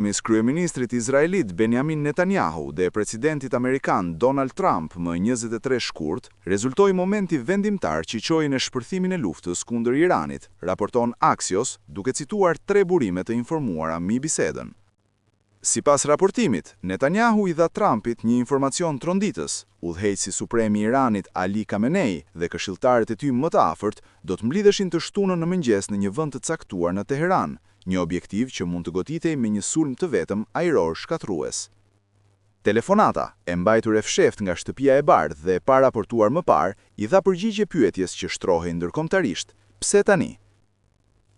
Mes kryeministrit izraelit Benjamin Netanyahu dhe presidentit amerikan Donald Trump më 23 shkurt, rezultoi momenti vendimtar që çoi në shpërthimin e luftës kundër Iranit, raporton Axios, duke cituar 3 burime të informuara mbi bisedën. Sipas raportimit, Netanyahu i dha Trumpit një informacion tronditës. Udhëheqësi suprem i Iranit Ali Khamenei dhe këshilltarët e tij më të afërt do të mblidheshin të shtunën në mëngjes në një vend të caktuar në Teheran, një objektiv që mund të goditej me një sulm të vetëm ajror shkatrues. Telefonata, e mbajtur e fsheft nga shtëpia e bardhë dhe e paraportuar më parë, i dha përgjigje pyetjes që shtrohej ndërkombëtarisht: pse tani?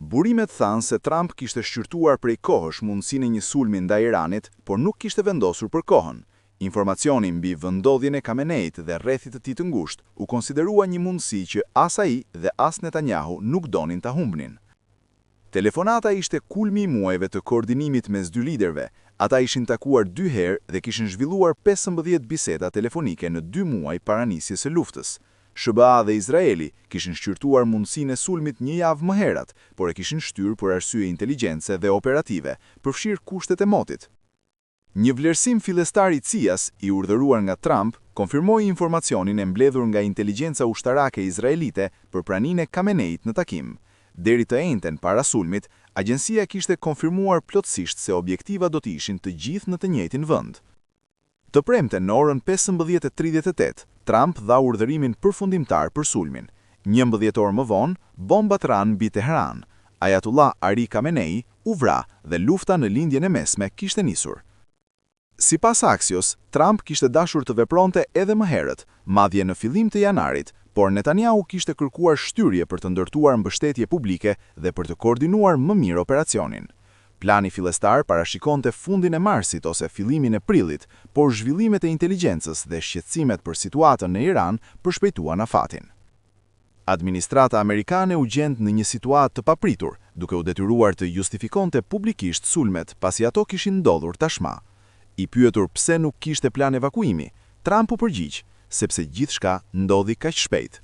Burimet thanë se Trump kishte shqyrtuar prej kohësh mundësinë e një sulmi ndaj Iranit, por nuk kishte vendosur për kohën. Informacioni mbi vendodhjen e Khameneit dhe rrethit të tij të ngushtë u konsiderua një mundësi që as ai dhe as Netanyahu nuk donin ta humbnin. Telefonata ishte kulmi i muajve të koordinimit mes dy liderëve. Ata ishin takuar 2 herë dhe kishin zhvilluar 15 biseda telefonike në 2 muaj para nisjes së luftës. SBA dhe Izraeli kishin shqyrtuar mundësinë e sulmit një javë më herët, por e kishin shtyrë për arsye inteligjence dhe operative, përfshirë kushtet e motit. Një vlerësim fillestar i CIA-s, i urdhëruar nga Trump, konfirmoi informacionin e mbledhur nga inteligjenca ushtarake izraelite për praninë e Khameneit në takim. Deri të njëjtën para sulmit, agjencia kishte konfirmuar plotësisht se objektiva do të ishin të gjithë në të njëjtin vend. Të premten në orën 15:38, Trump dha urdhërimin përfundimtar për sulmin. 11 orë më vonë, bombat ranë mbi Teheran. Ayatollah Ali Khamenei u vra dhe lufta në lindjen e mesme kishte nisur. Sipas Axios, Trump kishte dashur të vepronte edhe më herët, madje në fillim të janarit, por Netanyahu kishte kërkuar shtyrje për të ndërtuar mbështetje publike dhe për të koordinuar më mirë operacionin. Plani fillestar parashikonte fundin e marsit ose fillimin e prillit, por zhvillimet e inteligjencës dhe shqetësimet për situatën në Iran përshpejtuan afatin. Administrata amerikane u gjend në një situatë të papritur, duke u detyruar të justifikonte publikisht sulmet pasi ato kishin ndodhur tashmë. I pyetur pse nuk kishte plan evakuimi, Trump u përgjigj: sepse gjithçka ndodhi kaq shpejt.